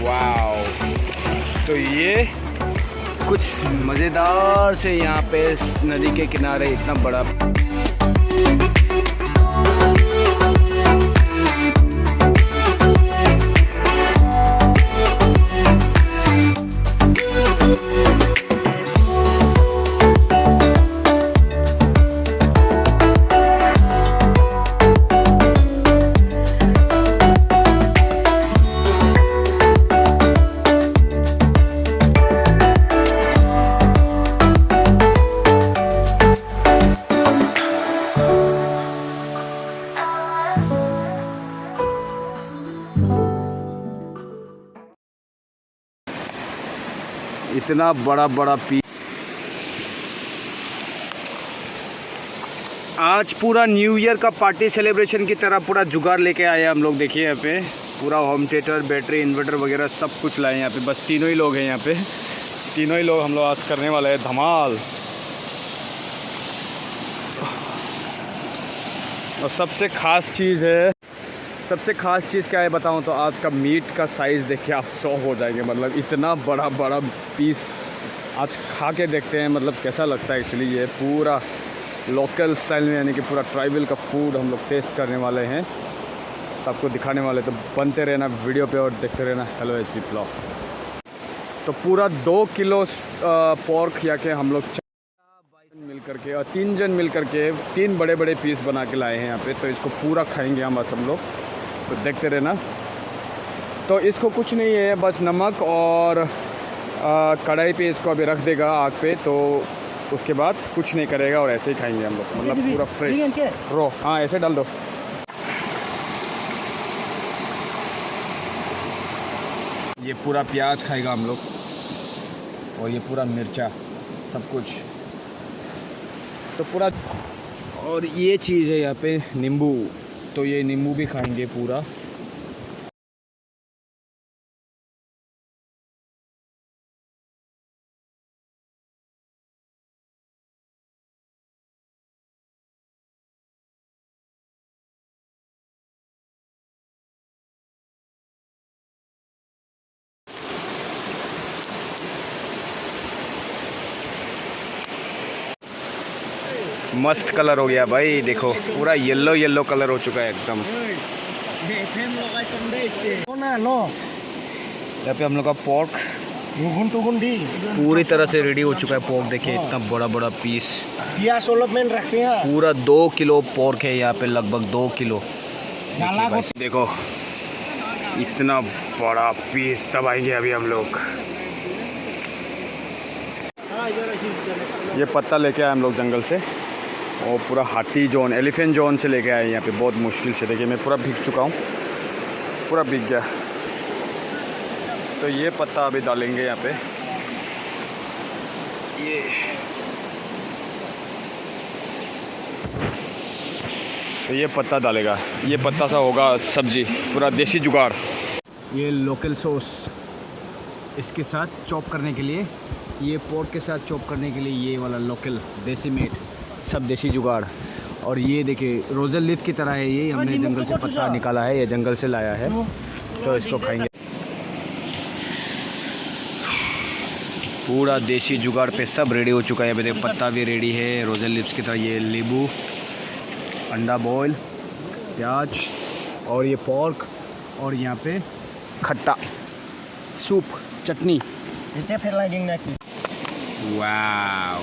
Wow, तो ये कुछ मज़ेदार से यहाँ पे नदी के किनारे इतना बड़ा इतना बड़ा बड़ा पीस। आज पूरा न्यू ईयर का पार्टी सेलिब्रेशन की तरह पूरा जुगाड़ लेके आए हम लोग। देखिए यहाँ पे पूरा होम थिएटर, बैटरी, इन्वर्टर वगैरह सब कुछ लाए यहाँ पे। बस तीनों ही लोग हैं यहाँ पे, तीनों ही लोग हम लोग आज करने वाले हैं धमाल। और सबसे ख़ास चीज़ क्या है बताऊं तो आज का मीट का साइज़ देख के आप शॉक हो जाएंगे। मतलब इतना बड़ा बड़ा पीस आज खा के देखते हैं मतलब कैसा लगता है। एक्चुअली ये पूरा लोकल स्टाइल में यानी कि पूरा ट्राइबल का फूड हम लोग टेस्ट करने वाले हैं, तो आपको दिखाने वाले। तो बनते रहना वीडियो पे और देखते रहना हेलो एचपी ब्लॉग। तो पूरा 2 किलो पोर्क या के हम लोग मिल करके और 3 जन मिल करके 3 बड़े बड़े पीस बना के लाए हैं यहाँ पे। तो इसको पूरा खाएंगे हम सब लोग, तो देखते रहना। तो इसको कुछ नहीं है, बस नमक और कढ़ाई पे इसको अभी रख देगा आग पे, तो उसके बाद कुछ नहीं करेगा और ऐसे ही खाएंगे हम लोग। मतलब पूरा फ्रेश रो। हाँ ऐसे डाल दो। ये पूरा प्याज खाएगा हम लोग और ये पूरा मिर्चा सब कुछ, तो पूरा। और ये चीज़ है यहाँ पे नींबू, तो ये नींबू भी खाएंगे पूरा। मस्त कलर हो गया भाई, देखो पूरा येलो येलो कलर हो चुका है एकदम। यहाँ पे हम लोग का पोर्क पूरी तरह से रेडी हो चुका है। पोर्क देखिए इतना बड़ा बड़ा पीस, पूरा 2 किलो पोर्क है यहाँ पे, लगभग 2 किलो। देखो इतना बड़ा पीस दबाएंगे अभी हम लोग। ये पत्ता लेके आए हम लोग जंगल से, और पूरा हाथी जोन, एलिफेंट जोन से लेके आए यहाँ पे बहुत मुश्किल से। देखिए मैं पूरा भीग चुका हूँ, पूरा भीग गया। तो ये पत्ता अभी डालेंगे यहाँ पे। तो ये पत्ता डालेगा, ये पत्ता सा होगा सब्जी, पूरा देसी जुगाड़। ये लोकल सॉस इसके साथ चॉप करने के लिए, ये पोर्क के साथ चॉप करने के लिए ये वाला लोकल देसी मीट, सब देसी जुगाड़। और ये देखिए रोज़ल लीफ की तरह है, ये हमने जंगल से पत्ता निकाला है, ये जंगल से लाया है, तो इसको खाएंगे। पूरा देसी जुगाड़ पे सब रेडी हो चुका है। ये देखो पत्ता भी रेडी है रोज़ल लीव्स की तरह। ये नींबू, अंडा बॉयल, प्याज और ये पोर्क, और यहाँ पे खट्टा सूप, चटनी। वाव,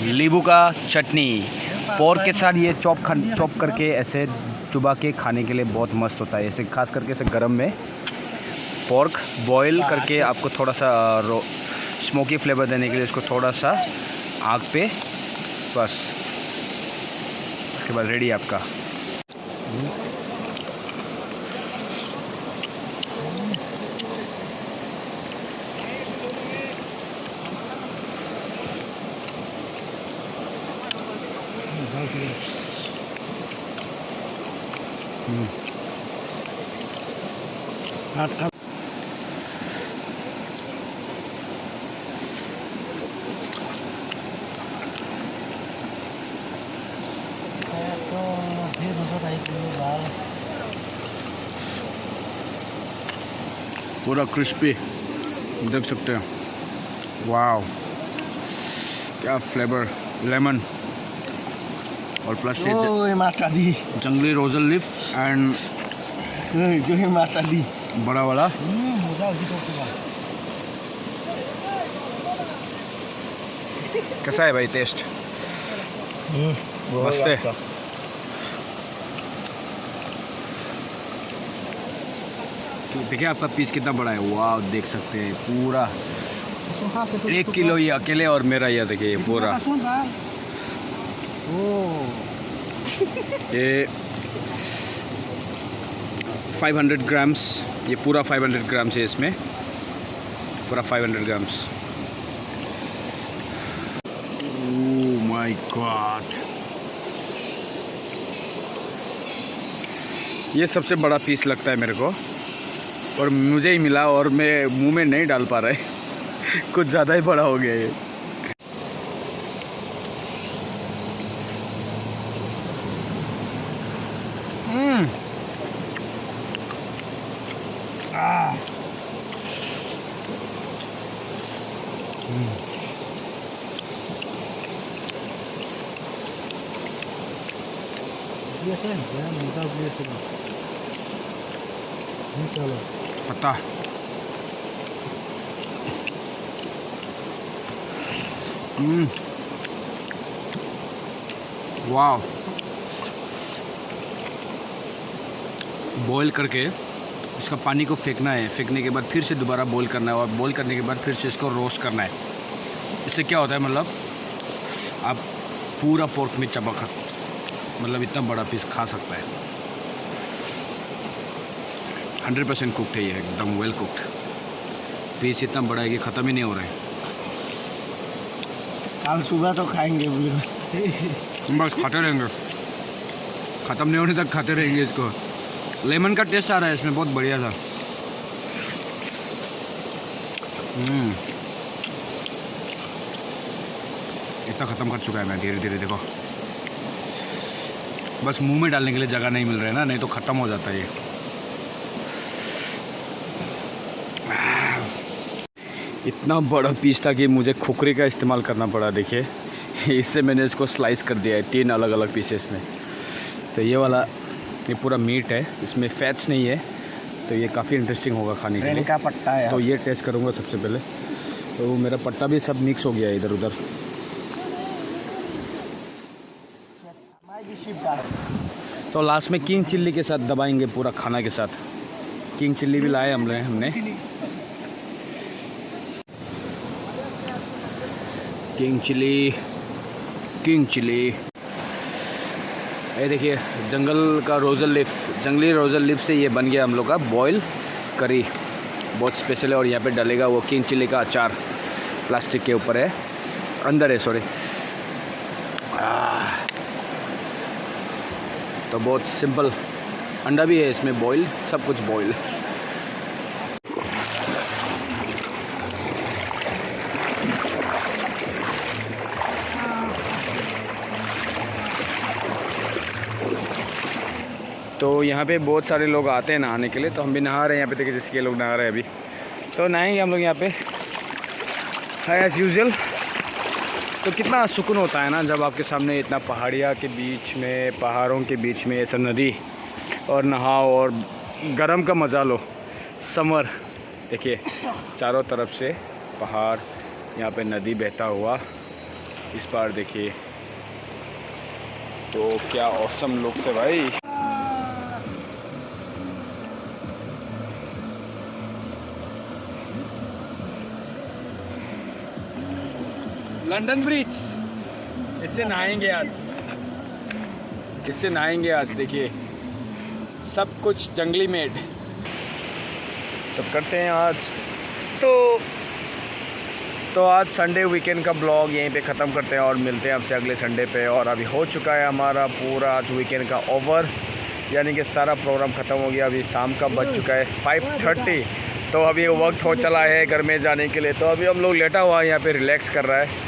नींबू का चटनी पोर्क के साथ ये चॉप करके ऐसे चुबा के खाने के लिए बहुत मस्त होता है। ऐसे खास करके ऐसे गरम में पोर्क बॉईल करके आपको थोड़ा सा स्मोकी फ्लेवर देने के लिए इसको थोड़ा सा आग पे, बस उसके बाद रेडी आपका। पूरा क्रिस्पी देख सकते हैं। वाव, क्या फ्लेवर, लेमन और प्लस से माता दी जंगली रोजल लीफ एंड जो है माता दी बड़ा वाला। कैसा है भाई टेस्ट? मस्त है। देखिए आपका पीस कितना बड़ा है। वाह, देख सकते हैं पूरा 1 किलो ये अकेले और मेरा ये देखिए पूरा ये 500 ग्राम्स, ये पूरा 500 ग्राम्स है इसमें, पूरा 500 ग्राम्स। ओह माय गॉड, ये सबसे बड़ा पीस लगता है मेरे को और मुझे ही मिला और मैं मुंह में नहीं डाल पा रहा है कुछ ज़्यादा ही बड़ा हो गया ये। पता वाह, बॉईल करके इसका पानी को फेंकना है, फेंकने के बाद फिर से दोबारा बॉईल करना है और बॉईल करने के बाद फिर से इसको रोस्ट करना है। इससे क्या होता है, मतलब आप पूरा पोर्क में चबा मतलब इतना बड़ा पीस खा सकता है। 100% कुक्ड है ये, एकदम वेल कुक्ड। पीस इतना बड़ा है कि ख़त्म ही नहीं हो रहा है। कल सुबह तो खाएंगे बस खाते रहेंगे, ख़त्म नहीं होने तक खाते रहेंगे इसको। लेमन का टेस्ट आ रहा है इसमें, बहुत बढ़िया था। इतना ख़त्म कर चुका है मैं धीरे धीरे। देखो बस मुंह में डालने के लिए जगह नहीं मिल रहा है ना, नहीं तो ख़त्म हो जाता है ये। इतना बड़ा पीस था कि मुझे खुकरी का इस्तेमाल करना पड़ा। देखिए इससे मैंने इसको स्लाइस कर दिया है 3 अलग अलग पीसेस में। तो ये वाला ये पूरा मीट है, इसमें फैट्स नहीं है, तो ये काफ़ी इंटरेस्टिंग होगा खाने के लिए। का पट्टा है तो ये टेस्ट करूँगा सबसे पहले। तो मेरा पट्टा भी सब मिक्स हो गया है इधर उधर। तो लास्ट में किंग चिल्ली के साथ दबाएंगे पूरा खाना के साथ। किंग चिल्ली भी लाए हमने किंग चिली। ये देखिए जंगली रोज़ल लीफ से ये बन गया हम लोग का बॉयल करी, बहुत स्पेशल है। और यहाँ पे डलेगा वो किंग चिली का अचार, प्लास्टिक के ऊपर है, अंदर है सॉरी। तो बहुत सिंपल, अंडा भी है इसमें बॉयल, सब कुछ बॉयल। तो यहाँ पे बहुत सारे लोग आते हैं नहाने के लिए, तो हम भी नहा रहे हैं यहाँ पे। देखिए जैसे ये लोग नहा रहे हैं अभी, तो नहाएंगे हम लोग यहाँ पे एज यूजुअल। तो कितना सुकून होता है ना जब आपके सामने इतना पहाड़िया के बीच में, पहाड़ों के बीच में ऐसा नदी, और नहाओ और गर्म का मज़ा लो। समर देखिए चारों तरफ से पहाड़, यहाँ पे नदी बहता हुआ इस पार देखिए, तो क्या औसम लुक से भाई। लंदन ब्रिज, इससे नहाएंगे आज, देखिए सब कुछ जंगली मेड। तो करते हैं आज तो आज संडे वीकेंड का ब्लॉग यहीं पे ख़त्म करते हैं और मिलते हैं आपसे अगले संडे पे। और अभी हो चुका है हमारा पूरा आज वीकेंड का ओवर, यानी कि सारा प्रोग्राम ख़त्म हो गया। अभी शाम का बज चुका है 5:30, तो अभी वक्त हो चला है घर में जाने के लिए। तो अभी हम लोग लेटा हुआ यहाँ पे रिलैक्स कर रहा है।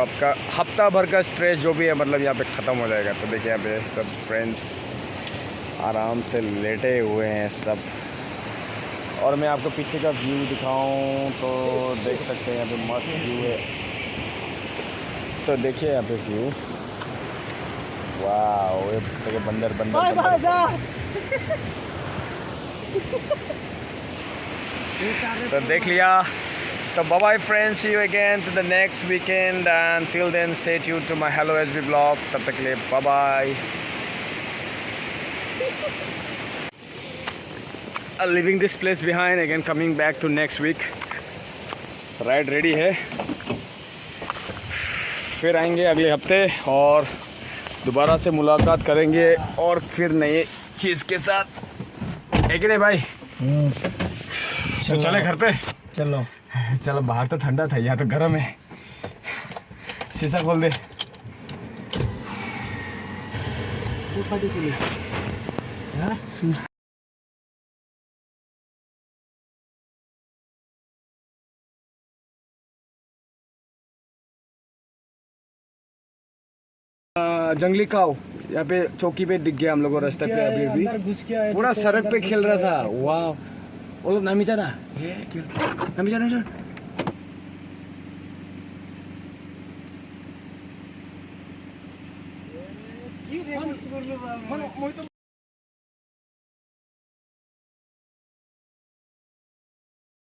आपका हफ्ता भर का स्ट्रेस जो भी है मतलब यहाँ पे ख़त्म हो जाएगा। तो देखिए यहाँ पे सब फ्रेंड्स आराम से लेटे हुए हैं सब। और मैं आपको पीछे का व्यू दिखाऊं तो देख सकते हैं यहाँ पे मस्त व्यू है। तो देखिए यहाँ पे व्यू, वाह ये देखिए बंदर बंदर। तो देख लिया। तो bye bye friends, see you again to the next weekend and till then stay tuned to my hello SB blog. तब तक के लिए bye bye. Leaving this place behind again, coming back to next week. Ride ready है, फिर आएंगे अगले हफ्ते और दोबारा से मुलाकात करेंगे और फिर नए चीज़ के साथ। है कि नहीं भाई? तो चले घर पे। चलो चलो, बाहर तो ठंडा था, यहाँ तो गर्म है। शीशा खोल दे। जंगली काऊ यहाँ पे चौकी पे दिख गया हम लोगों को रास्ते पे। अभी घुस गया पूरा सड़क पे खेल रहा था। वाह, वो लोग नामी जाना, नामी जाना।